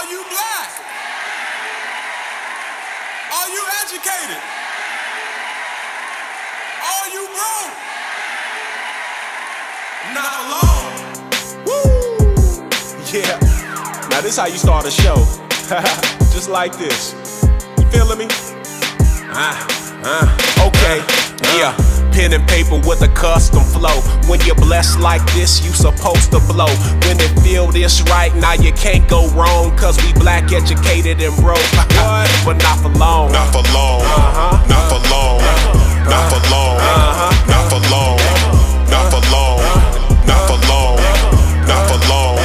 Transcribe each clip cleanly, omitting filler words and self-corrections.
you black? Are you educated? Are you broke? Not alone. Woo! Yeah. Now this how you start a show. Just like this. You feeling me? Okay. Yeah. Pen and paper with a custom flow. When you're blessed like this, you supposed to blow. When it feel this right, now you can't go wrong. Cause we black, educated, and broke. But not for long. Not for long. Not for long. Not for long. Not for long. Not for long. Not for long. Not for long.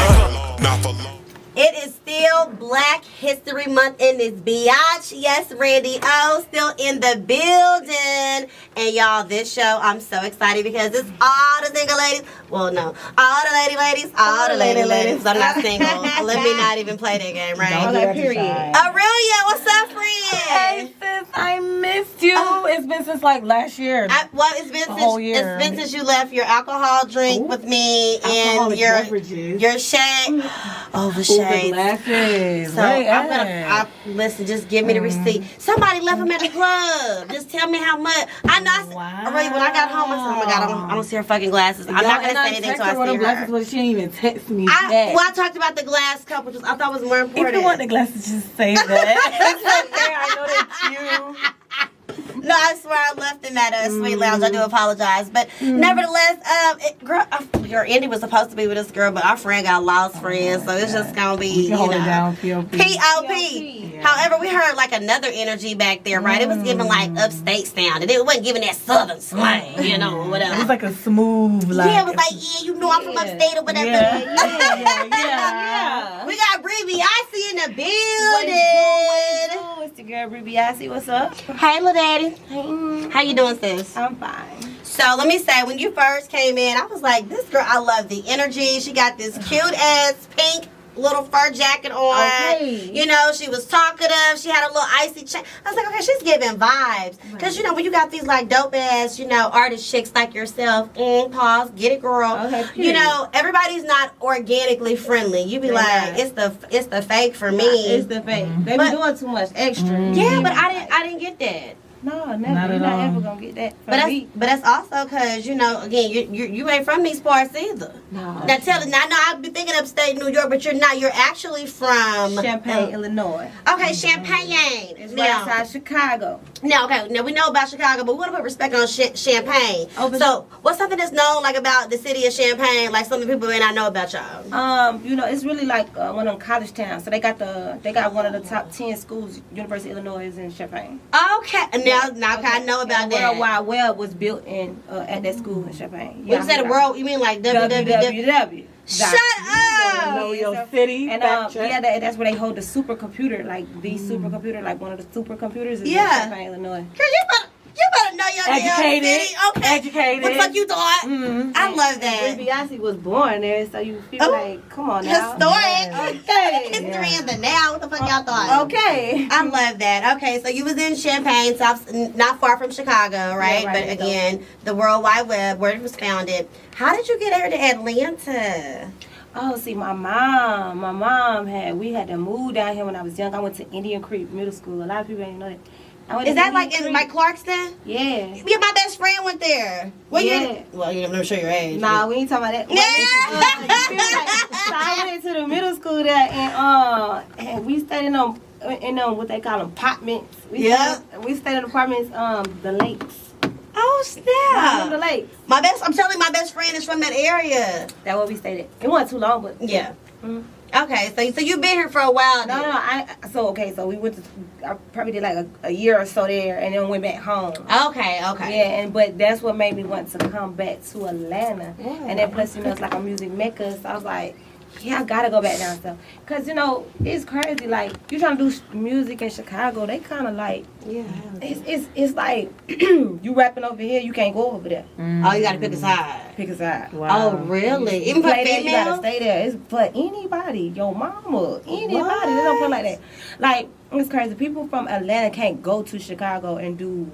Not for long. It is still Black History Month in this biatch. Yes, Randy O still in the building. And y'all, this show, I'm so excited because it's all the single ladies. Well, no. All the ladies. All the ladies. I'm not single. Let me not even play that game, right? Okay, period. Aurelia, what's up, friend? Hey, sis, I missed you. It's been since like last year. It's been since you left your alcohol drink with me and your shade. Oh, the shade. So I'm gonna listen. Just give me the receipt. Somebody left them at the club. Just tell me how much. I know. Really, when I got home, I said, "Oh my God, I don't see her fucking glasses." I'm not gonna say anything until I see her. But she didn't even text me. I talked about the glass cup, which I thought was more important. If you want the glasses, just say that. It's okay. I know that's you. No, I swear I left him at a Sweet Lounge. I do apologize. But nevertheless, Andy was supposed to be with this girl, but our friend got lost friends, so it's just going to be, hold it down, P.O.P. P.O.P. However, we heard like another energy back there, right? It was giving like upstate sound, and it wasn't giving that southern slang, whatever. It was like a smooth, like. Yeah, it was like, I'm from upstate or whatever. Yeah. We got Biase in the building. It's the girl Biase. What's up? Hey, little daddy. How you doing, sis? I'm fine. So let me say, when you first came in, I was like, this girl, I love the energy. She got this cute ass pink little fur jacket on. Okay. She was talkative. She had a little icy chain. I was like, okay, she's giving vibes. Because, when you got these, like, dope ass, artist chicks like yourself, pause, get it, girl. Okay, everybody's not organically friendly. You be it's the fake for me. It's the fake. They be doing too much extra. Yeah, but I didn't get that. No, never. You're not ever gonna get that from me. But that's also because again, you ain't from these parts either. No. Now I know I've been thinking upstate New York, but you're not. You're actually from Champaign, Illinois. Okay, Champaign. It's right outside Chicago. Now we know about Chicago, but we want to put respect on Champaign. So, what's something that's known like about the city of Champaign, like some of the people may not know about y'all? It's really like one of them college towns. So they got one of the top 10 schools. University of Illinois is in Champaign. Okay. Now I know about that. World Wide Web was built at that school in Champaign. When you say the world, you mean like www? Shut up! Know your city. And that's where they hold the supercomputer, like the supercomputer, like one of the supercomputers is in Champaign, Illinois. You better know your damn city. Okay. Educated. What the fuck you thought? I love that. Biase was born there, so you feel like, come on now. Historic. Okay. History in the now. What the fuck y'all thought? Okay. I love that. Okay, so you was in Champaign, not far from Chicago, right? Yeah, but again, the World Wide Web, where it was founded. How did you get here to Atlanta? Oh, see, my mom we had to move down here when I was young. I went to Indian Creek Middle School. A lot of people ain't know that. Is that like in Clarkston? Yeah. Yeah, my best friend went there. Well, you're not sure your age. Nah, we ain't talking about that. So I went to the middle school there, and we stayed in what they call them apartments. We stayed in apartments, the lakes. Oh snap! The lakes. I'm telling you, my best friend is from that area. That's where we stayed at. It wasn't too long, but yeah. Okay, so you've been here for a while. So we went to. I probably did like a year or so there, and then went back home. Okay. Yeah, but that's what made me want to come back to Atlanta. Yeah. And then plus, it's like a music mecca, so I was like, yeah, I gotta go back down south. Cause it's crazy. Like you trying to do music in Chicago, they kind of like, it's like you rapping over here, you can't go over there. Oh, you gotta pick a side. Wow. Oh, really? Even for females? You gotta stay there. It's for anybody, your mama, anybody. What? They don't play like that. Like it's crazy. People from Atlanta can't go to Chicago and do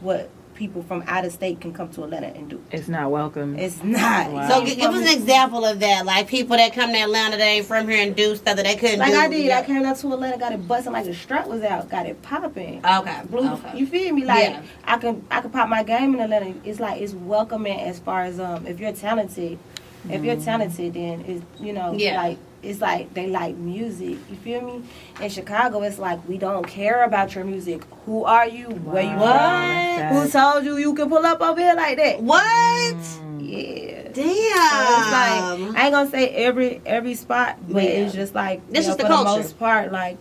what people from out of state can come to Atlanta and do. It's not welcome. It's not. Wow. So give us an example of that. Like people that come to Atlanta, they ain't from here and do stuff that they couldn't Like do. I did. I came down to Atlanta, got it busting like the strap was out, got it popping. Okay. You feel me? Like Yeah. I can pop my game in Atlanta. It's like it's welcoming as far as if you're talented. If you're talented, then it's like it's like they like music. You feel me? In Chicago, it's like we don't care about your music. Who are you? Where you from? Who told you can pull up over here like that? What? Yeah. Damn. So it's like I ain't gonna say every spot, but it's just like this is the for culture. the most part, like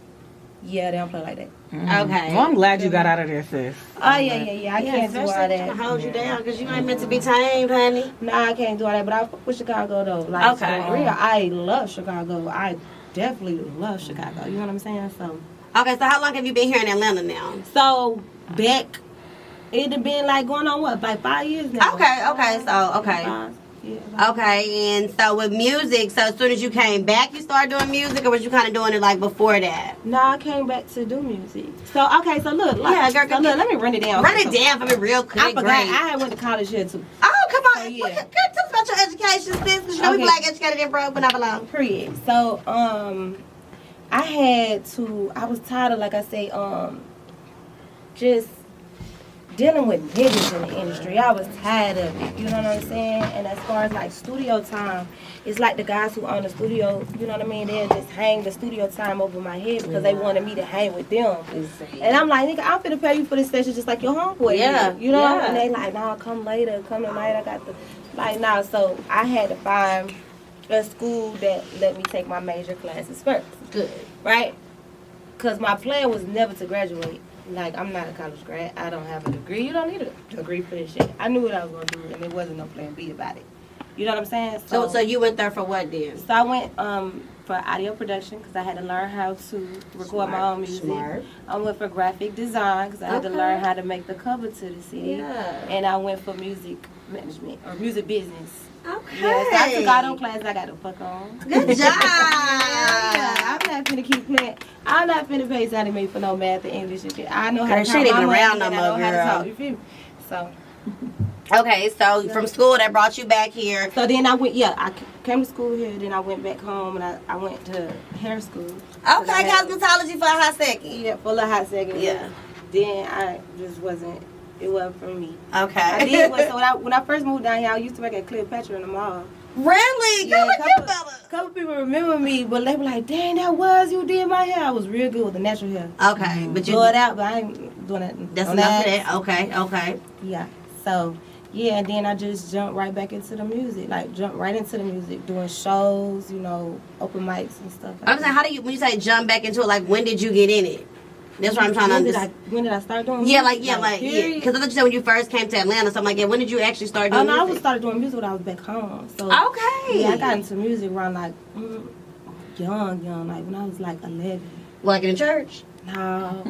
they don't play like that. Okay. Well, I'm glad you got out of there, sis. Oh yeah. I can't do all that. Hold you down because you ain't meant to be tamed, honey. Nah, I can't do all that. But I fuck with Chicago though. Like Okay. for real, I love Chicago. I definitely love Chicago. You know what I'm saying? So Okay, so how long have you been here in Atlanta now? So back, it had been like going on what, like 5 years now. Okay, so okay. 5, yeah, Okay, and so with music, so as soon as you came back, you started doing music, or was you kind of doing it like before that? No, I came back to do music. So okay, so look, like, Yeah, girl, look, let me run it down. Run it down for me real quick. I forgot. I went to college here too. Oh, come on. So, yeah. Girl, tell us about your education, sis. 'Cause you know we Okay. black educated and broke, but not alone. Period. So I was tired of, like I say, just dealing with niggas in the industry. I was tired of it. You know what I'm saying? And as far as like studio time, it's like the guys who own the studio, you know what I mean? They'll just hang the studio time over my head because they wanted me to hang with them. And I'm like, nigga, I'm finna pay you for this session just like your homeboy. Yeah. did. You know? Yeah. And they like, nah, come later, come tonight. I got the, like, nah. So I had to find a school that let me take my major classes first. Good. Right? Because my plan was never to graduate. Like, I'm not a college grad. I don't have a degree. You don't need a degree for this shit. I knew what I was going to do, and there wasn't no plan B about it. You know what I'm saying? So you went there for what then? So I went for audio production because I had to learn how to record my own music. Smart. I went for graphic design because I had to Okay. learn how to make the cover to the CD. Yeah. And I went for music management or music business. Okay. Yeah, so I took all those classes I got to fuck on. Good job. Yeah, I'm not finna keep playing. I'm not finna pay Sally Mae for no math and English and shit. I know how Girl, to she count ain't my even money around no and I more, know how to girl. talk. You feel me? So Okay, so from school that brought you back here. then I went. Yeah, I came to school here. Then I went back home and I went to hair school. Okay, cosmetology for a hot second. Yeah, for a little hot second. Yeah. Then I just wasn't. It wasn't for me. Okay. I did. So when I first moved down here, I used to work at Cleopatra in the mall. Really? Girl, look you better. A couple people remember me, but they were like, "Dang, that was you did my hair." I was real good with the natural hair. Okay, but you Blow it out, but I ain't doing that. That's on enough of that. Okay. Yeah. So, yeah, and then I just jumped right back into the music. Like, jumped right into the music, doing shows, you know, open mics and stuff like I'm saying, how do you, when you say jump back into it, like, when did you get in it? That's what I'm trying to understand. When did I start doing Yeah, music? yeah. Because I thought you said when you first came to Atlanta, something like that. When did you actually start Oh, doing no, I music? started doing music when I was back home. So, Okay. yeah, I got into music around, like, young, like, when I was, like, 11. Like in church? No.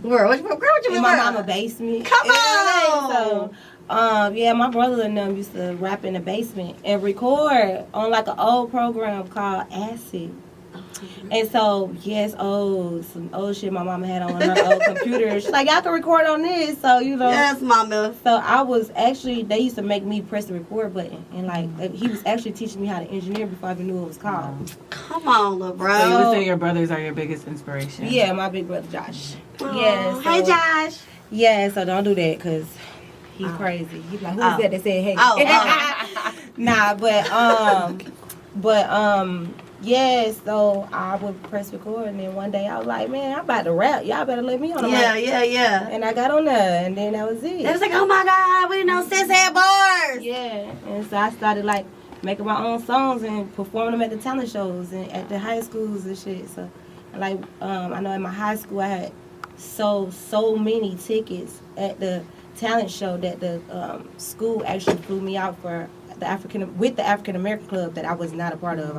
Girl, what you In my mama's basement. Come You know what on! I'm saying? So, yeah, my brother and them used to rap in the basement and record on like an old program called Acid. And so, yes, some old shit my mama had on her old computer. She's like, y'all can record on this. So, you know. Yes, mama. So I was actually, they used to make me press the record button. And like, he was actually teaching me how to engineer before I even knew what it was called. Come on, little bro. So you would say your brothers are your biggest inspiration? Yeah, my big brother Josh. Aw. Yeah. So, Hey, Josh. Yeah, so don't do that because he's crazy. He's like, who's that that said hey? Nah, yeah, so I would press record, and then one day I was like, man, I'm about to rap. Y'all better let me on the mic. Yeah. And I got on there, and then that was it. It was like, oh my God, we didn't know sis had bars. Yeah, and so I started like making my own songs and performing them at the talent shows and at the high schools and shit. So, like, I know in my high school I had so many tickets at the talent show that the school actually flew me out for the African American club that I was not a part of.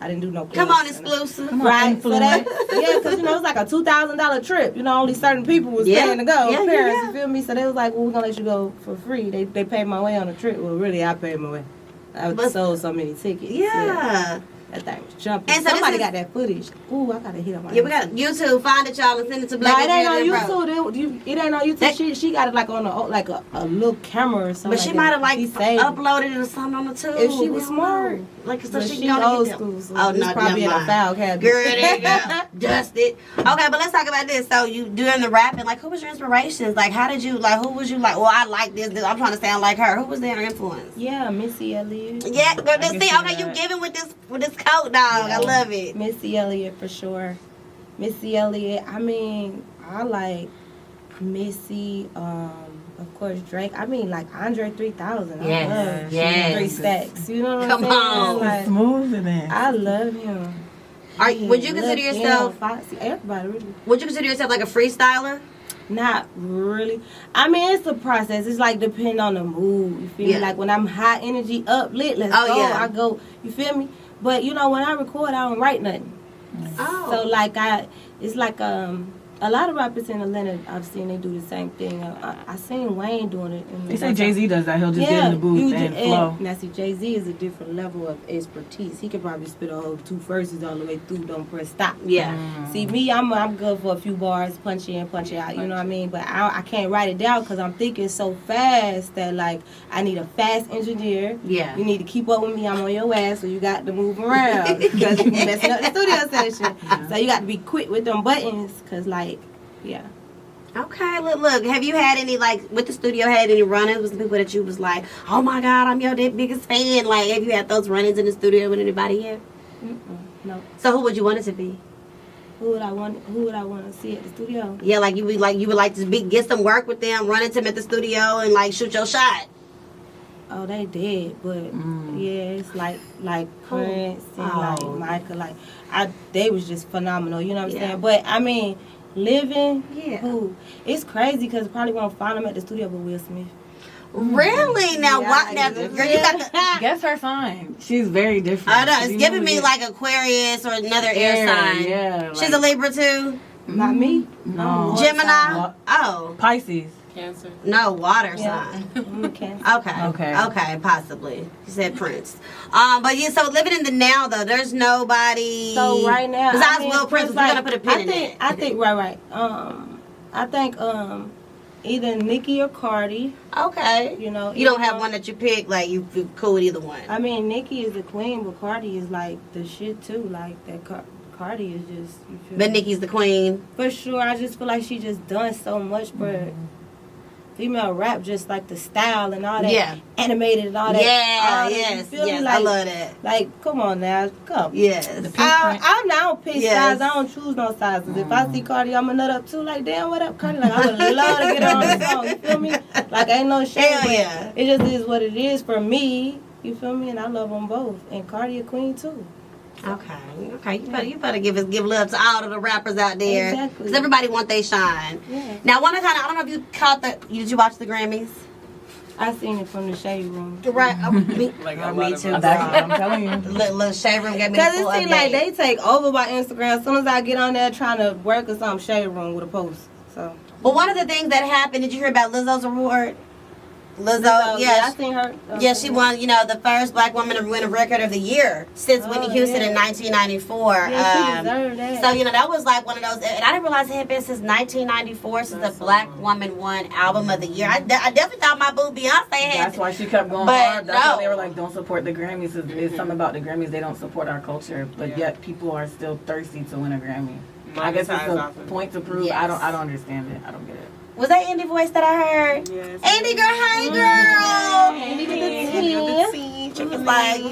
I didn't do no clubs. Come on, exclusive. Right, so that, yeah, because, you know, it was like a $2,000 trip. You know, only certain people was paying to go. Parents, you feel me? So they was like, well, we're going to let you go for free. They paid my way on the trip. Well, really, I paid my way. I sold so many tickets. Yeah. That thing was jumping. And so somebody got that footage. Ooh, I gotta hit on my. Yeah, we got YouTube. Find it, y'all, and send it to Black. No, it ain't on YouTube. It ain't on YouTube. She got it like on a little camera or something. But she might have like uploaded it or something on the tube. If she was smart, like so but she she can old school. So oh no, probably in a file cabinet. Girl, there you go. Dust it. Okay, but let's talk about this. So you doing the rapping? Like, who was your inspirations? Like, how did you like? Who was you like? Well, I like this. I'm trying to sound like her. Who was their influence? Yeah, Missy Elliott. Yeah, girl, see, okay, you giving with this coat, dog. Yeah. I love it. Missy Elliott for sure. Missy Elliott. I mean, I like Missy. Of course, Drake. I mean, like Andre 3000. Yes, I love 3 Stacks. You know what I'm saying? Come on, like, smooth in it. I love him. Would you consider yourself? Everybody really. Would you consider yourself like a freestyler? Not really. I mean, it's a process. It's like depending on the mood. You feel me? Like when I'm high energy, up lit, let's go. Yeah. I go. You feel me? But you know, when I record, I don't write nothing. Oh. So like it's like a lot of rappers in Atlanta I've seen they do the same thing. I seen Wayne doing it. They say Jay-Z does that. He'll just get in the booth and flow. Now see, Jay-Z is a different level of expertise. He could probably spit a whole 2 verses all the way through. Don't press stop. Yeah. See me, I'm good for a few bars, punch in, punch out. You know what I mean? But I can't write it down because I'm thinking so fast that like I need a fast engineer. Yeah. You need to keep up with me. I'm on your ass, so you got to move around because you messing up the studio session. Yeah. So you got to be quick with them buttons because like. Yeah. Okay, look. Have you had any, like, with the studio, had any run-ins with people that you was like, oh my God, I'm your biggest fan? Like, have you had those run-ins in the studio with anybody yet? No. So who would you want it to be? Who would I want to see at the studio? Yeah, like you would like to get some work with them, run into them at the studio, and like shoot your shot. Oh, they did, but yeah, it's like Prince and like Michael, like they was just phenomenal. You know what I'm saying? But I mean. Living, it's crazy because probably won't find him at the studio, but Will Smith. Really? Now what? Now, girl, you got the. Guess her sign. She's very different. I know it's giving me like Aquarius or another air sign. Yeah, she's a Libra too. Not me. No. Gemini. Oh. Pisces. Cancer. No, water sign. Cancer. Okay, possibly. You said Prince. But yeah, so living in the now though, there's nobody. So right now, besides Will Prince, we're gonna put a pin in it. I think right. I think either Nicki or Cardi. Okay. You know, you don't have one that you pick. Like you cool with either one. I mean, Nicki is the queen, but Cardi is like the shit too. Like that. Cardi is just. You feel but Nicki's the queen. For sure, I just feel like she just done so much for. Female rap, just like the style and all that, animated and all that. Yeah, yes, like, I love that. Like, come on now, come. Yes. I don't pick size. I don't choose no sizes. If I see Cardi, I'm a nut up too. Like, damn, what up, Cardi? Like, I would love to get her on the song. You feel me? Like, ain't no shame. Yeah. It just is what it is for me. You feel me? And I love them both. And Cardi a queen too. Okay. You better give love to all of the rappers out there. Exactly. Because everybody want they shine. Yeah. Now, I don't know if you caught did you watch the Grammys? I seen it from the shade room. Right. Me too. I'm telling you. Little shade room gave me because the full it seems like they take over by Instagram. As soon as I get on there trying to work or something, shade room with a post. So. But one of the things that happened, did you hear about Lizzo's award? Lizzo, yeah, I seen her. Yeah, she won, the first black woman to win a record of the year since Whitney Houston in 1994. Yeah, she deserved that. So, that was like one of those, and I didn't realize it had been since 1994 since the black woman won album of the year. I definitely thought my boo Beyonce had. That's why she kept going hard. That's why they were like, don't support the Grammys. It's something about the Grammys, they don't support our culture, but yet people are still thirsty to win a Grammy. I guess it's a point to prove. Yes. I don't understand it. I don't get it. Was that Andy voice that I heard? Yes. Andy girl, hey girl. Andy with the T. It was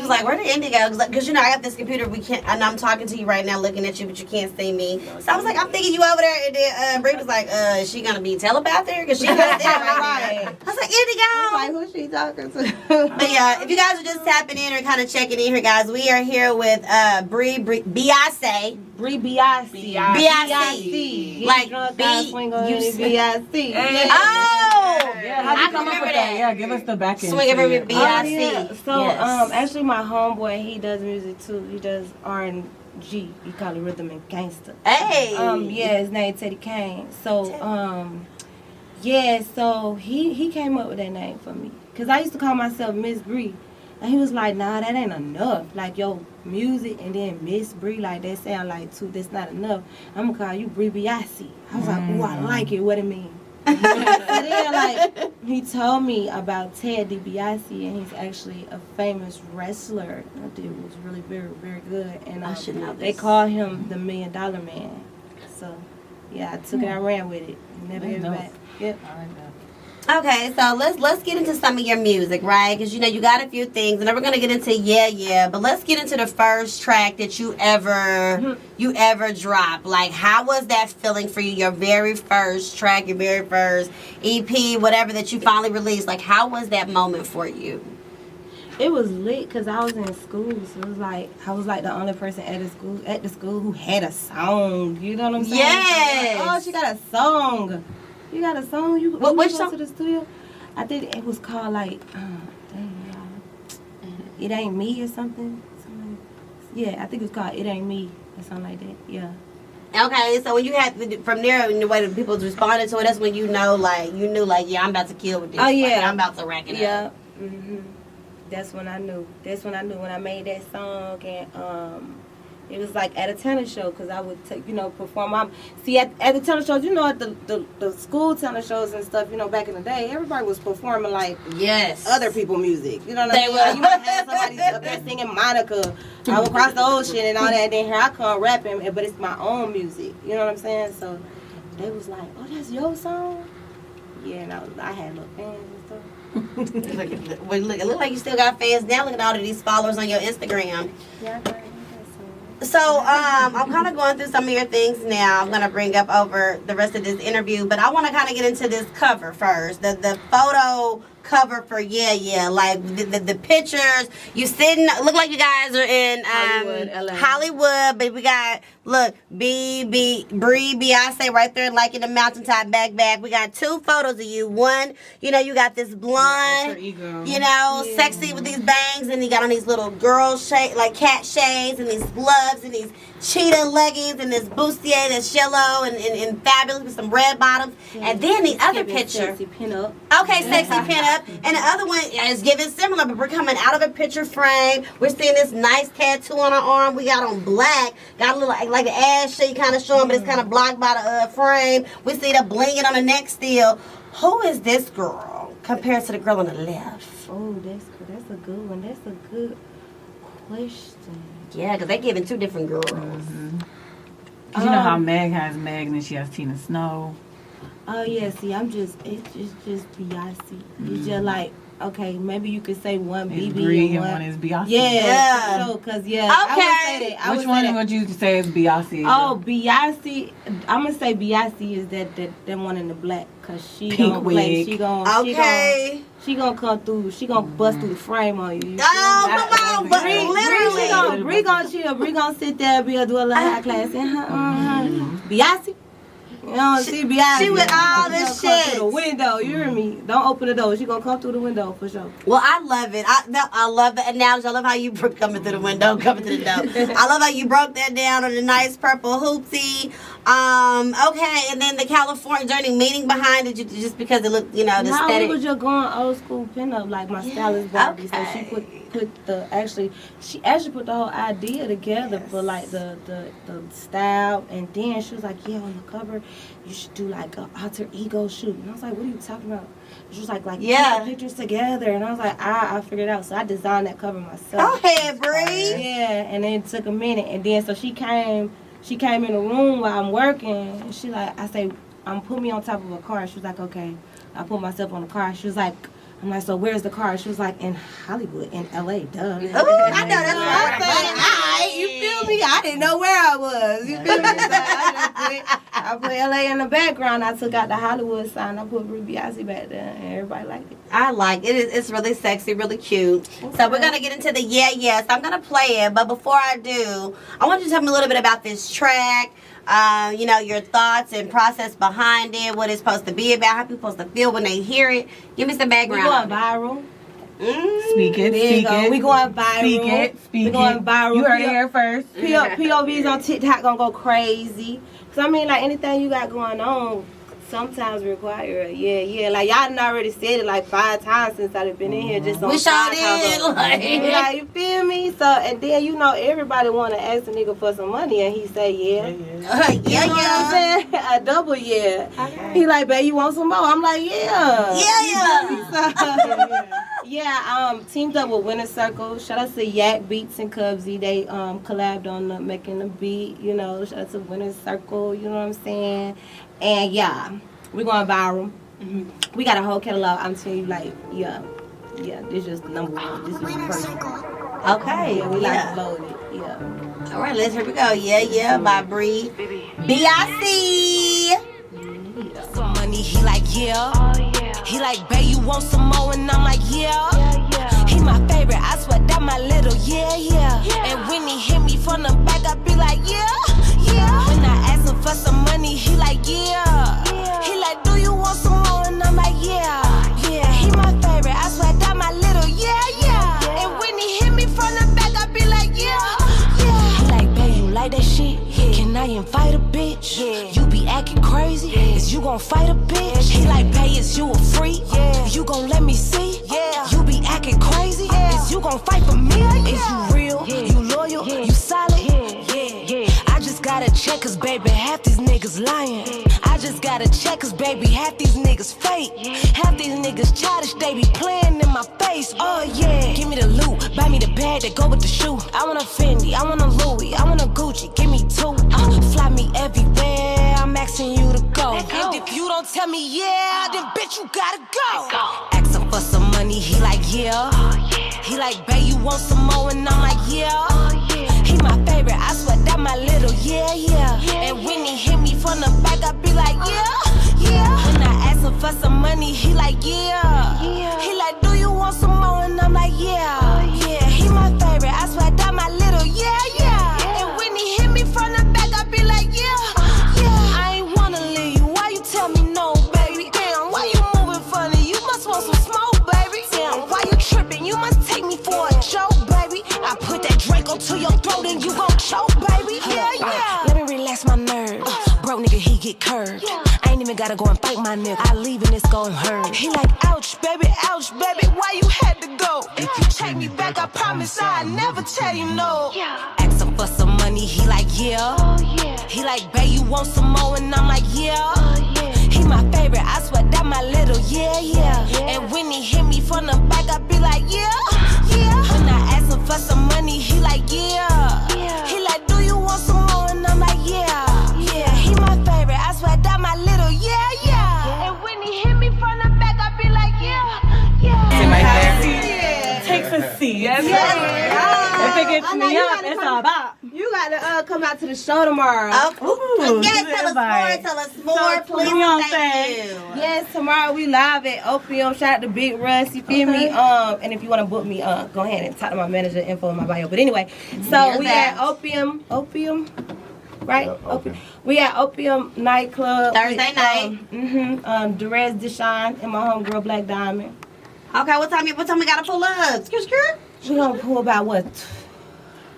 like, where did Andy go? Because I got this computer. And I'm talking to you right now, looking at you, but you can't see me. So I was like, I'm thinking you over there. And then Brie was like, is she gonna be telepathed here? Because she got there right. I was like, Andy go. Like, who's she talking to? But yeah, if you guys are just tapping in or kind of checking in here, guys, we are here with Biase. Brie Biase. Biase. Like B-U-C. Oh! Yeah, how'd you come up with that? Yeah, give us the back end. Swing over with Biase. So, actually, my homeboy, he does music too. He does R&G. He call it rhythm and gangster. Hey. His name Teddy Kane. So, so he came up with that name for me. Cause I used to call myself Miss Bree. And he was like, nah, that ain't enough. Like, your music, and then Miss Bree, like, that sound like too, that's not enough. I'm gonna call you Bree Biase. I was like, ooh, I like it. What it mean? So then, like, he told me about Ted DiBiase, and he's actually a famous wrestler. That dude was really very, very good. And I should know this. they call him the $1 Million Man. So, yeah, I took it, I ran with it. Never gave it back. Yep. I like that. Okay, so let's get into some of your music, right? Because, you know, you got a few things, and then we're going to get into Yeah, but let's get into the first track that you ever dropped. Like, how was that feeling for you, your very first track, your very first EP, whatever that you finally released? Like, how was that moment for you? It was lit because I was in school, so it was like I was like the only person at the school who had a song. You know what I'm saying? Yes. Like, oh, she got a song. You got a song? Which go song? To the studio? I think it was called like, dang, y'all. It Ain't Me or something. Yeah, I think it was called It Ain't Me or something like that. Yeah. Okay, so when you had from there, the way that people responded to it, that's when you knew, yeah, I'm about to kill with this. Oh yeah, like, I'm about to rack it up. Yeah. That's when I knew. When I made that song, and it was like at a tennis show because I would perform. At the tennis shows, at the school tennis shows and stuff, back in the day, everybody was performing like other people music. You know what I mean? Like, you might have somebody up there singing Monica across the ocean and all that. And then here I come rapping, but it's my own music. You know what I'm saying? So they was like, "Oh, that's your song." Yeah, and I had little fans and stuff. It look like you still got fans now. Look at all of these followers on your Instagram. Yeah, I got So, I'm kind of going through some of your things now. I'm going to bring up over the rest of this interview, but I want to kind of get into this cover first. The photo cover for Yeah, like the pictures. You sitting, look like you guys are in Hollywood, but we got, look, Bree Biase right there, like in the mountaintop backpack. We got two photos of you. One, you got this blonde, sexy with these bangs, and you got on these little girl shade, like cat shades, and these gloves, and these cheetah leggings, and this bustier that's yellow and fabulous with some red bottoms. And then the other picture. Sexy pinup. Okay, sexy pinup. And the other one is giving similar, but we're coming out of a picture frame. We're seeing this nice tattoo on our arm. We got on black. Got a little, like an ass shape kind of showing, but it's kind of blocked by the frame. We see the blinging on the neck still. Who is this girl compared to the girl on the left? Oh, that's a good one. That's a good question. Yeah, because they're giving two different girls. Mm-hmm. You know how Meg has Meg and then she has Tina Snow. Oh yeah, see, it's just Biase. It's just like, okay, maybe you could say one BB and one is Biase. Yeah, so, cause okay. I would say that. Which one would you say is Biase? Oh, Biase. I'm gonna say Biase is that one in the black, cause she Pink gonna wig. play. She gonna She gonna come through. She gonna bust through the frame on you. Oh, come on, but literally. Bree gonna chill. Bree gonna sit there, do a little high class. Biase. You know, she Biase. She with all this shit. Come through the window. You hear me? Don't open the door. She gonna come through the window for sure. Well, I love it. I love the analogy. I love how you coming through the window, coming through the door. I love how you broke that down on the nice purple hoopsie. Okay, and then the California journey meaning behind it, just because it looked, the aesthetic. We was just going old school pinup, like my stylist Barbie. Okay. So she she actually put the whole idea together for like the style, and then she was like, yeah, on the cover you should do like an alter ego shoot. And I was like, what are you talking about? She was like put the pictures together, and I was like, I figured it out. So I designed that cover myself. Go ahead, Bree. Yeah, and then it took a minute, and then so she came in the room while I'm working, and she like, I say, put me on top of a car. She was like, okay. I put myself on the car. She was like, I'm like, so where's the car? She was like, in Hollywood, in LA, duh. Ooh, I know that's right. I said, you feel me? I didn't know where I was. You feel me? So I put LA in the background. I took out the Hollywood sign. I put Bree Biase back there, and everybody liked it. I like it. It's really sexy, really cute. Okay. So we're going to get into the So I'm going to play it. But before I do, I want you to tell me a little bit about this track. Your thoughts and process behind it, what it's supposed to be about, how people supposed to feel when they hear it. Give me some background. We going viral. Speak it. We going viral. Speak we going viral. You heard it here first. POVs on TikTok gonna go crazy. Cause I mean, like anything you got going on, sometimes require it. Yeah. Like y'all done already said it like 5 times since I've been in here. Just on we sure did. Like, you feel me? So and then everybody want to ask a nigga for some money and he say yeah. You know what I'm saying? A double yeah. Okay. He like, babe, you want some more? I'm like, yeah. Yeah, teamed up with Winter Circle. Shout out to Yak Beats and Cubsy. They collabed on making the beat. Shout out to Winter Circle. You know what I'm saying? And yeah, we're going viral. Mm-hmm. We got a whole catalog. I'm telling you, like, yeah, this is number one. This is perfect. Okay, yeah, we like to load it. Yeah. All right, here we go. Yeah, by Bree. Biase. Some money, he like, yeah. He like, babe, you want some more? And I'm like, yeah. He my favorite, I swear that my little, yeah. And when he hit me from the back, I be like, yeah. When I ask him for some money, he like, yeah. He like, do you want some more? And I'm like, yeah. He my favorite, I swear that my little, yeah. And when he hit me from the back, I be like, yeah. He like, babe, you like that shit? Can I invite a bitch? You be acting crazy? Is you gon' fight a bitch? He like, babe, is you a freak? You gon' let me see? You be acting crazy? Is you gon' fight for me? Is you real? You loyal? You solid? I just gotta check, cause baby, half these niggas lying. I just gotta check, cause baby, half these niggas fake. Half these niggas childish, they be playing in my face. Oh yeah, give me the loot, buy me the bag that go with the shoe. I want a Fendi, I want a Louis, I want a Gucci, give me 2. Fly me everywhere, I'm asking you to go. And if you don't tell me yeah, then bitch you gotta go. Ask him for some money, he like yeah. He like, babe, you want some more? And I'm like, yeah. He my favorite, I swear that my little, yeah. And when he hit me from the back, I be like, yeah. When I ask him for some money, he like, yeah. He like, do you want some more? And I'm like, yeah. He my favorite, I swear that my little, yeah. And when he hit me from the back, I be like, yeah. I ain't wanna leave you, why you tell me no, baby? Damn, why you moving funny? You must want some smoke, baby. Damn, why you tripping? You must take me for a joke, baby. I put that Draco to your throat and you gon' choke, baby. Yeah. Let me relax my nerves. Broke nigga, he get curved. I ain't even gotta go and fight my nigga. I leave and it's gon' hurt. He like, ouch, baby, why you had to go? If you take me back, I promise I'll never tell you no. Ask him for some money, he like, yeah. He like, babe, you want some more? And I'm like, yeah. He my favorite, I swear that my little, yeah. And when he hit me from the back, I be like, yeah. When I ask him for some money, he like, yeah. He like, do you want some more? And I'm like, yeah. He my favorite, I swear that my little, yeah. And when he hit me from the back, I be like, yeah. In my backseat, takes a seat. Yes. If it gets me up, it's all about. You gotta come out to the show tomorrow. Tell us more, please. Thank you. Yes, tomorrow we live at Opium. Shout out to Big Russ, you feel me? And if you want to book me, go ahead and talk to my manager, info in my bio. But anyway, so we at Opium, right? Opium. We at Opium nightclub Thursday night. Derez Deshawn and my homegirl Black Diamond. Okay, what time we gotta pull up? We gonna pull about what?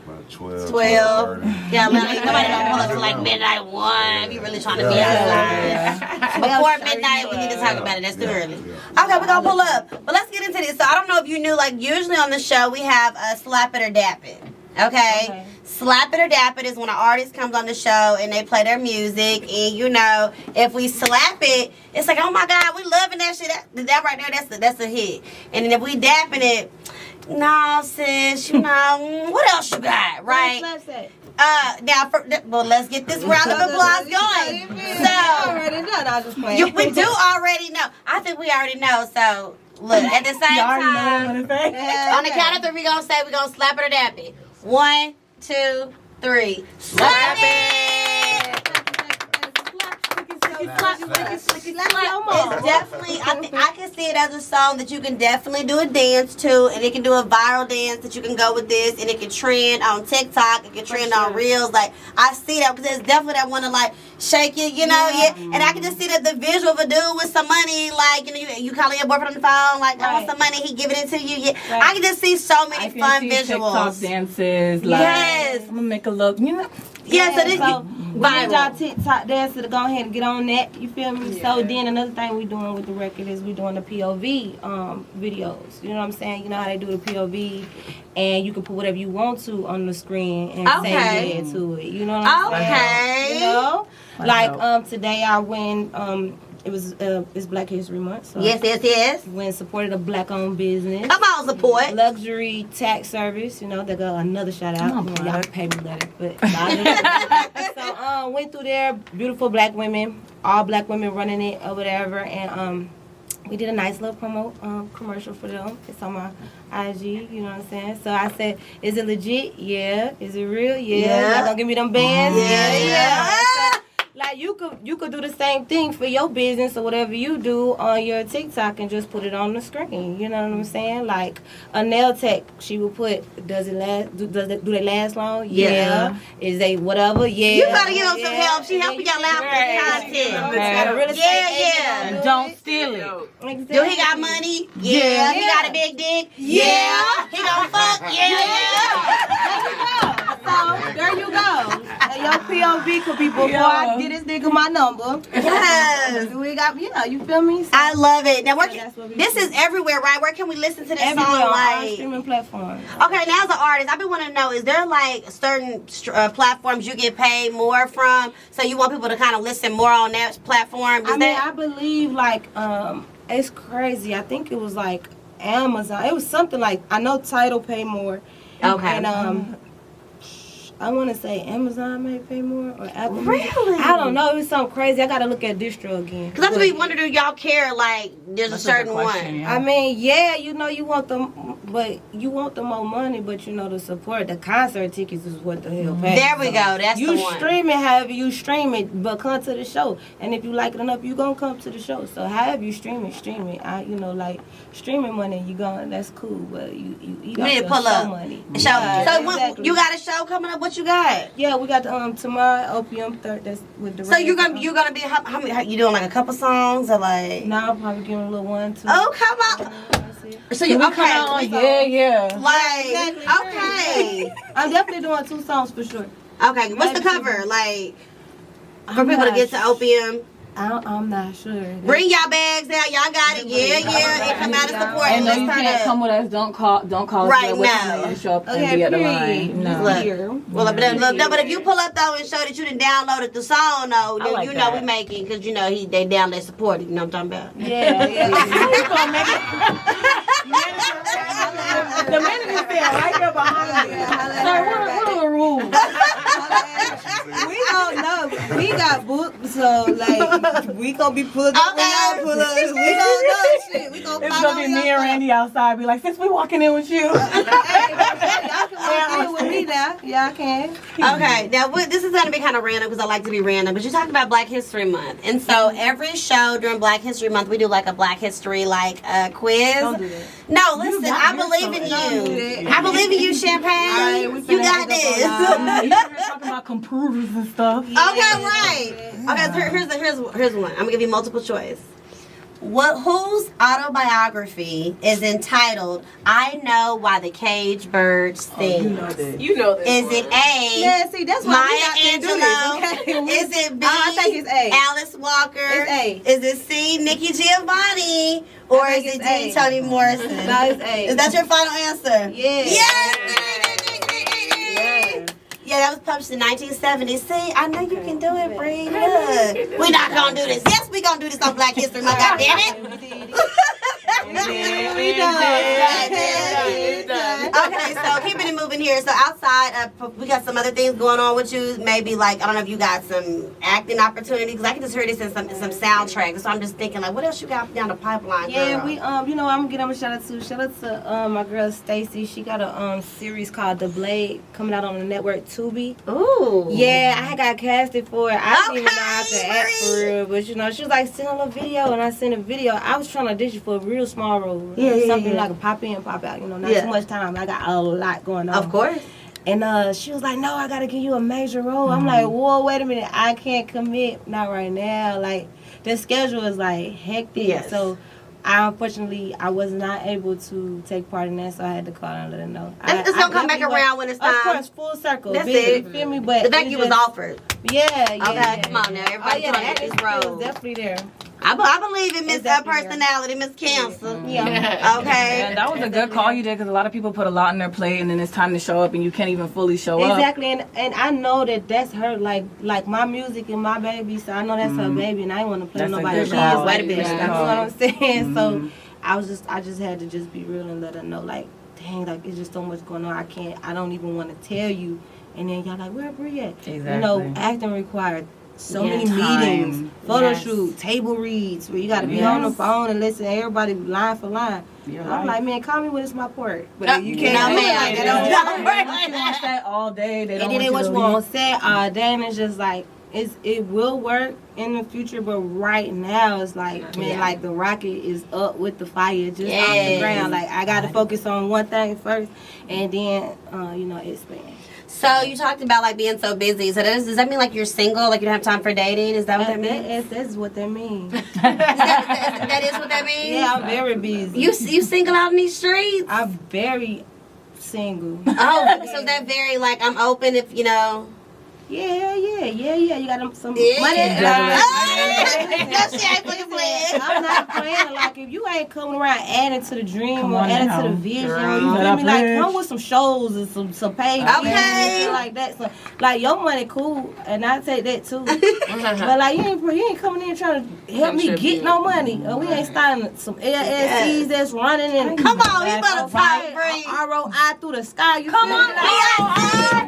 About 12. 12. Yeah, nobody gonna pull up to like midnight 1. We really trying to be outside. Before midnight, we need to talk about it. That's too early. Okay, we're gonna pull up. But let's get into this. So I don't know if you knew, like usually on the show we have a Slap It or Dap It. Okay? Slap It or Dap It is when an artist comes on the show and they play their music, and if we slap it, it's like, oh my God, we loving that shit. That right there, that's a hit. And then if we dapping it, no sis, what else you got, right? Let's get this round of applause going. We do already know. I think we already know. So look, at the same time, on the count of 3, we're gonna slap it or dap it. 1, 2, 3. Slap it! It's definitely, I can see it as a song that you can definitely do a dance to, and it can do a viral dance that you can go with this, and it can trend on TikTok, it can trend on Reels. Like, I see that because it's definitely that one to like shake it, and I can just see that the visual of a dude with some money, like, you calling your boyfriend on the phone, like, I want some money, he giving it to you. I can just see so many fun visuals. TikTok dances, like, I'm gonna make a look, Yeah, so this we need y'all TikTok dancer to go ahead and get on that. You feel me? Yeah. So then another thing we doing with the record is we doing the POV videos. You know what I'm saying? You know how they do the POV, and you can put whatever you want to on the screen and say yeah to it. You know what I'm saying? You know, like today I went. It's Black History Month. So yes. When supported a black-owned business. Come on, support. Luxury tax service. You know, they got another shout out. Y'all can pay me later, but so went through there. Beautiful black women, all black women running it or whatever, and we did a nice little promo commercial for them. It's on my IG. You know what I'm saying? So I said, "Is it legit? Yeah. Is it real? Yeah. Y'all gonna give me them bands? Yeah. Like you could do the same thing for your business or whatever you do on your TikTok and just put it on the screen. You know what I'm saying? Like a nail tech, she will put, does it last? Do they last long? Yeah. Is they whatever? Yeah. You gotta give them some help. She helping y'all out with content. Yeah. And don't steal it. Exactly. Do he got money? Yeah. He got a big dick? Yeah. He gon' fuck? Yeah. So there you go. And your POV could be before I get this nigga my number. Yes. We got, you feel me? So, I love it. Now, this is everywhere, right? Where can we listen to this song? On all streaming platforms. Okay, now as an artist, I've been wanting to know, is there like certain platforms you get paid more from? So you want people to kind of listen more on that platform? I believe like, it's crazy. I think it was like Amazon. It was something like, I know Tidal pay more. Okay. And I want to say Amazon may pay more or Apple. Really? I don't know. It was something crazy. I got to look at distro again. Because that's what we wonder, do y'all care, like, there's a certain one? Yeah. I mean, yeah, you want them, but you want the more money, but the support. The concert tickets is what the hell pays. There we go. That's the one. You stream it however you stream it, but come to the show. And if you like it enough, you going to come to the show. So however you stream it. Like, streaming money, that's cool, but you eat need to pull up money. You got a show coming up? What you got? Yeah, we got the tomorrow Opium third. That's with the. So you're gonna be how many? You doing like a couple songs or like? No, I'll probably give a little 1, 2. Oh, come on. So you okay? Yeah. Like okay. I'm definitely doing 2 songs for sure. Okay, what's the cover like for people to get to Opium? I'm not sure. Bring y'all bags out. Y'all got it. Yeah. And come out and support. And you can't come with us. Don't call us. Right now. Show up and be at the line. No. But if you pull up though and show that you didn't downloaded the song though, then we making because they down there supported. You know what I'm talking about? Yeah. The manager said right there behind me. What are the rules? We don't know. We got booked, so like we gonna be pulled up when y'all pull up. We don't know shit. We gonna it's gonna be me and Randy outside. Be like, since we walking in with you. Y'all can walk in with me now. Y'all can. Okay, now this is gonna be kind of random because I like to be random. But you talked about Black History Month, and so every show during Black History Month we do like a Black History quiz. Don't do that. No, listen, I believe in you. I believe in you, Champagne. You got this. You talking about computers and stuff. Okay, right. Okay, so here's one. I'm gonna give you multiple choice. Whose autobiography is entitled "I Know Why the Caged Bird Sings"? You know this. Is it A? Yeah, see, that's why Maya Angelou? Is it B? I think it's A. Alice Walker? It's A. Is it C? Nikki Giovanni? Or is it D? Toni Morrison? No, it's A. Is that your final answer? Yeah. Yes. Yeah, that was published in 1970. See, I know you can do it, Bree. Look, we're not gonna do this. Yes, we're gonna do this on Black History Month. God damn it. Okay, so keeping it moving here. So outside, we got some other things going on with you. Maybe like I don't know if you got some acting opportunities. Because I can just hear this in some soundtracks. So I'm just thinking like, what else you got down the pipeline? Yeah, girl? we I'm gonna give them a shout out to my girl Stacy. She got a series called The Blade coming out on the network Tubi. Ooh. Yeah, I got casted for it. I didn't even know how to act for real, but she was like, send a video, and I sent a video. I was trying to audition for a real small role. Something like a pop in, pop out, not too much time. I got a lot going on. Of course. And she was like, no, I got to give you a major role. I'm like, whoa, wait a minute. I can't commit. Not right now. Like, the schedule is like hectic. Yes. So Unfortunately, I was not able to take part in that, so I had to call and let her know. It's gonna come back around when it's time. Of course, full circle. That's it. You feel me? But the fact you was offered. Yeah. Okay, come on now. Everybody the on this road. definitely there. I believe in Miss Personality, Miss Cancer. Yeah. Okay. And that was a good call you did, because a lot of people put a lot on their plate, and then it's time to show up, and you can't even fully show up. Exactly, and I know that's her. Like my music and my baby, so I know that's her baby, and I ain't want to play nobody. She is what it is. You know what I'm saying? So I just had to just be real and let her know, like, dang, like it's just so much going on. I don't even want to tell you, and then y'all like, where Bree at? Exactly. You know, acting required so many meetings, photo shoot, table reads, where you got to be on the phone and listen to everybody line for line. I'm like, man, call me when it's my part. But you can't do it. They don't want you on set all day. They don't want you to on set all day, and it's just like, it will work in the future, but right now it's like, man, like the rocket is up with the fire just off the ground. Like, I got to focus on one thing first, and then, expand. So you talked about like being so busy. So does that mean like you're single? Like you don't have time for dating? Is that what that means? That's what that means. that is what that means? Yeah, I'm very busy. You single out in these streets? I'm very single. Oh, so that very like I'm open if you know. Yeah. You got some money. No, she ain't fucking playing. I'm not playing. Like, if you ain't coming around adding to the dream or adding to the vision, you feel me? Like, come with some shows and some paid okay, like that. So, like, your money cool, and I take that too. But like, you ain't coming in trying to help me get no money. We ain't starting some LLCs that's running and come on, you better talk, Bree. ROI through the sky. You come feel on, me?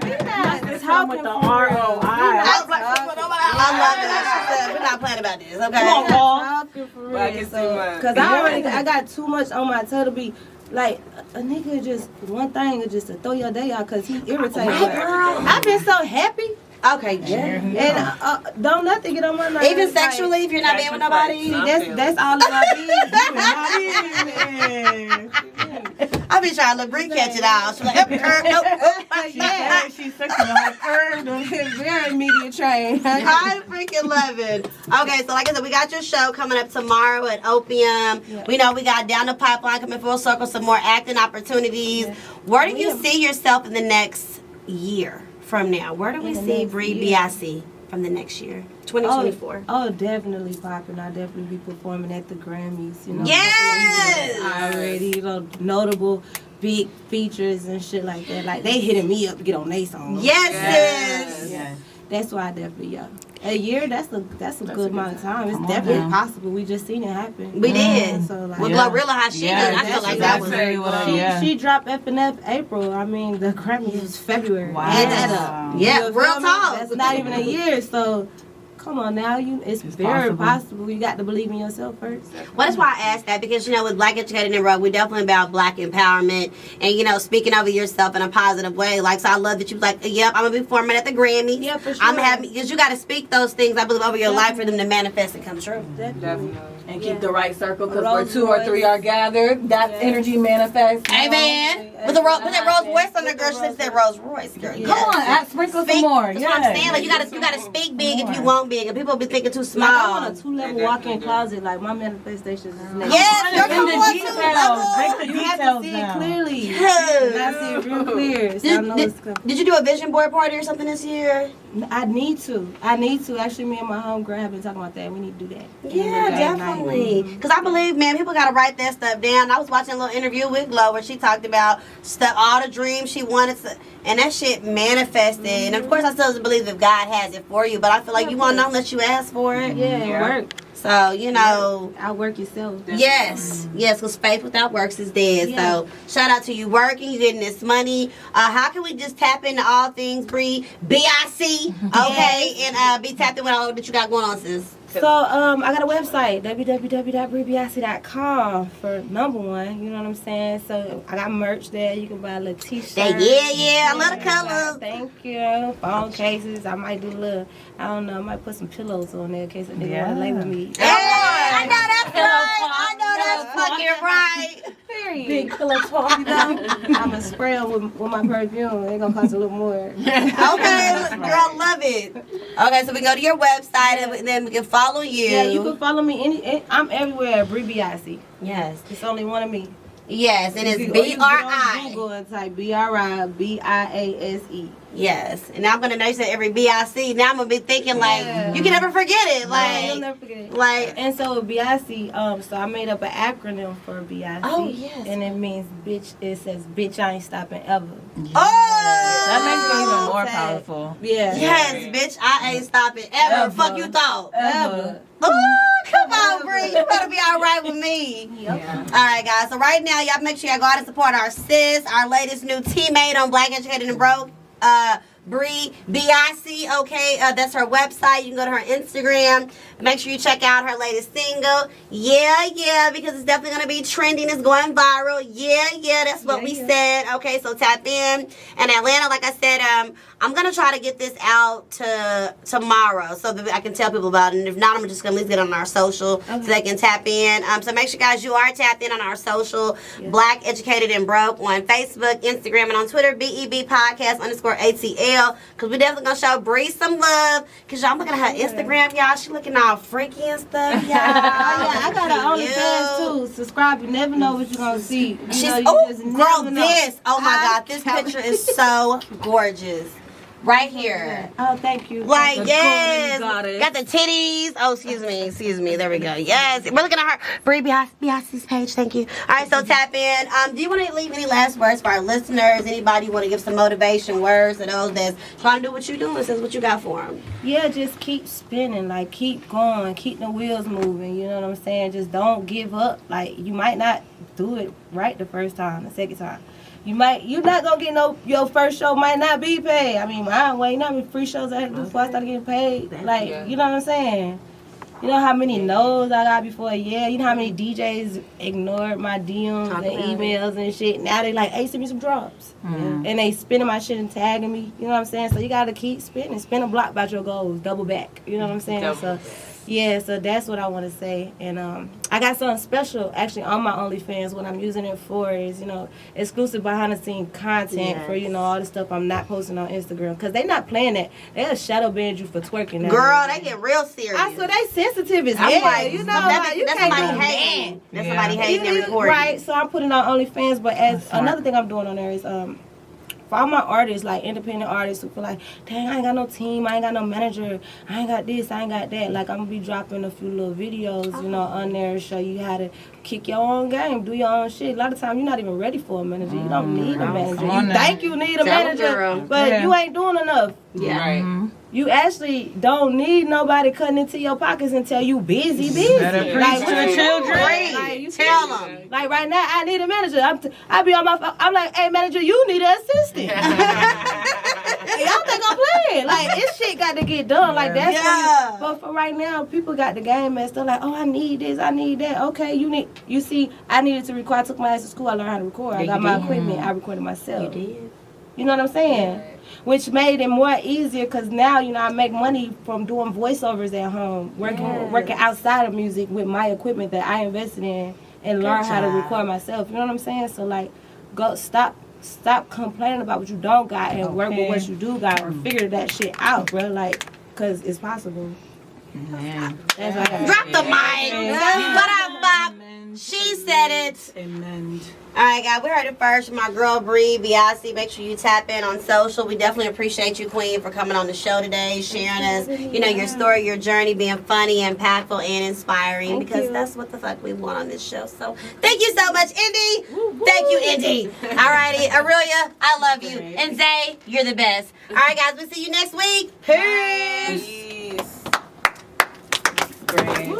Like, talking with the ROI. I love it. We're not playing about this, okay? Come on, Paul. Because I got too much on my toe to be like a nigga just one thing is just to throw your day out because he irritates. I've been so happy. Okay, yeah. And don't nothing get on my nerves. Even sexually, if you're not being with nobody. That's all I be. I be trying to let Bree catch it out. She's like, she's sexy on her curve. Very media trained. I freaking love it. Okay, so like I said, we got your show coming up tomorrow at Opium. Yeah. We know we got Down the Pipeline coming full circle, some more acting opportunities. Yeah. Where do you see yourself in the next year from now? Where do we see Bree Biase from the next year? 2024. Oh, definitely popping. I'll definitely be performing at the Grammys. You know, yes. Already, notable big features and shit like that. Like they hitting me up to get on their song. Yes. Yeah. That's why I definitely a year. That's a good amount of time. It's definitely possible. We just seen it happen. We did. So like, with Glorilla, how she did. I feel like that was very well. She dropped F&F April. I mean, the Grammys was February. Wow. Yeah, real talk. That's not even a year. So. Come on now, it's very possible. You got to believe in yourself first. Well, that's why I asked that, because, with Black Educated in Rock, we're definitely about Black empowerment and, speaking over yourself in a positive way. Like, so I love that you was like, yep, I'm going to be performing at the Grammys. Yeah, for sure. I'm happy, because you got to speak those things, I believe, over your life for them to manifest and come true. Definitely. And keep the right circle, because where 2 or 3 are gathered, that energy manifests. Amen. Put that Rolls Royce on the girl. She said Rolls Royce, girl. Come on, sprinkle some more. That's what I'm saying. Like, you gotta speak big if you want big, and people be thinking too small. Like, I want a 2-level walk-in closet. Like, my manifestations is next. Yes, you're coming on 2 levels. You have to see it clearly. You have to see it real clear. So I know it's coming. Did you do a vision board party or something this year? I need to. Actually, me and my homegirl have been talking about that. We need to do that. Yeah, definitely. Because I believe, man, people got to write that stuff down. I was watching a little interview with Glow where she talked about stuff, all the dreams she wanted to, and that shit manifested. And of course, I still believe that God has it for you, but I feel like you won't know unless you ask for it. Yeah, it worked. So, outwork yourself. Yes, because faith without works is dead. Yeah. So, shout out to you working, you getting this money. How can we just tap into all things, Bree, BIC, okay, and be tapped in with all that you got going on, sis? So, I got a website, www.breebiase.com for number one, you know what I'm saying? So, I got merch there. You can buy a little t-shirt. Yeah, I love the colors. Thank you. Phone cases. I might do a little, I might put some pillows on there in case a nigga want to lay with me. I know that's right. That's fucking right. Period. Big pillow talk, you know. I'm going to spray them with my perfume. They're going to cost a little more. Okay, girl, love it. Okay, so we go to your website and then we can follow you. Yeah, you can follow me. I'm everywhere. Biase. Yes. It's only one of me. Yes, and it's B-R-I. B-R-I. Google and type B-R-I-B-I-A-S-E. Yes, and I'm gonna know you said every B-I-C. Now I'm gonna be thinking like you can never forget it. Like you'll never forget it. Like and so Biase, so I made up an acronym for Biase. Oh yes. And it means bitch. It says bitch I ain't stopping ever. Yeah. Oh, that makes it even more powerful. Yeah. Yes, bitch, I ain't stopping ever. Fuck you thought. Ever. Oh, come on, Bree. You better be all right with me. Yep. Yeah. All right, guys. So right now, y'all make sure y'all go out and support our sis, our latest new teammate on Black Educated and Broke. Bree Biase, okay, that's her website. You can go to her Instagram. Make sure you check out her latest single. Yeah, because it's definitely gonna be trending. It's going viral. Yeah, that's what we said. Okay, so tap in. And Atlanta, like I said, I'm gonna try to get this out to tomorrow so that I can tell people about it. And if not, I'm just gonna at least get on our social so they can tap in. So make sure, guys, you are tapped in on our social. Black Educated and Broke on Facebook, Instagram, and on Twitter. BEB Podcast _ATL. Because we definitely gonna show Bree some love. Because y'all looking at her Instagram, y'all. She looking all freaky and stuff, y'all. I got an OnlyFans too. Subscribe. You never know what you're gonna see. Oh, my God, this picture is so gorgeous. Right here. Oh, thank you. Like, yes. Got the titties. Oh, excuse me. There we go. Yes. We're looking at her. Bree Biase's page. Thank you. All right, so tap in. Do you want to leave any last words for our listeners? Anybody want to give some motivation words to those that's trying to do what you're doing? Says what you got for them. Yeah, just keep spinning. Like, keep going. Keep the wheels moving. You know what I'm saying? Just don't give up. Like, you might not do it right the first time, the second time. You're not gonna get your first show might not be paid. I mean, I don't wait. How many free shows I had to do before I started getting paid? Like, you know what I'm saying? You know how many no's I got before a year? You know how many DJs ignored my DMs and emails and shit? Now they like, hey, send me some drops. And they spinning my shit and tagging me. You know what I'm saying? So you gotta keep spinning. Spin a block about your goals. Double back. You know what I'm saying? So that's what I want to say. And I got something special actually on my OnlyFans. What I'm using it for is, exclusive behind the scene content for, all the stuff I'm not posting on Instagram. Because they not playing that. They'll shadow ban you for twerking now. Girl, they get real serious. I swear they sensitive as hell. Like, you can't somebody hating. That's somebody hating and recording. Right, so I'm putting on OnlyFans. But another thing I'm doing on there is... for all my artists, like independent artists who feel like, dang, I ain't got no team, I ain't got no manager, I ain't got this, I ain't got that. Like, I'm going to be dropping a few little videos, on there to show you how to kick your own game, do your own shit. A lot of times, you're not even ready for a manager. You don't need a manager. You think you need a manager, but you ain't doing enough. Yeah. Right. You actually don't need nobody cutting into your pockets until you busy. Better preach to the children. Like, you tell them. Like right now, I need a manager. I be on my phone. I'm like, hey, manager, you need an assistant. Y'all think I'm playing? Like, this shit got to get done. Like, that's but for right now, people got the game messed up. Like, oh, I need this, I need that. Okay, you see, I needed to record. I took my ass to school. I learned how to record. I got my equipment. I recorded myself. You did. You know what I'm saying? Which made it more easier because now, I make money from doing voiceovers at home, working outside of music with my equipment that I invested in and learn how to record myself. You know what I'm saying? So, like, go stop complaining about what you don't got and work with what you do got or figure that shit out, bro. Like, because it's possible. Man. That's what I got. Drop the mic. What up, Bob? She said it. Amen. All right, guys, we heard it first from my girl, Bree Biase. Make sure you tap in on social. We definitely appreciate you, Queen, for coming on the show today, sharing us, your story, your journey, being funny, impactful, and inspiring, because that's what the fuck we want on this show. So thank you so much, Indy. Thank you, Indy. All righty, Aurelia, I love you. And Zay, you're the best. All right, guys, we'll see you next week. Peace. Great.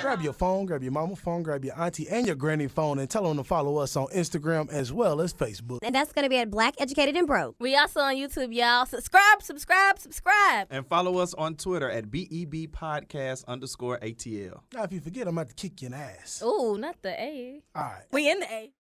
Grab your phone, grab your mama phone, grab your auntie and your granny phone and tell them to follow us on Instagram as well as Facebook. And that's going to be at Black Educated and Broke. We also on YouTube, y'all. Subscribe. And follow us on Twitter at BEB Podcast _ATL. Now, if you forget, I'm about to kick you in the ass. Ooh, not the A. All right. We in the A.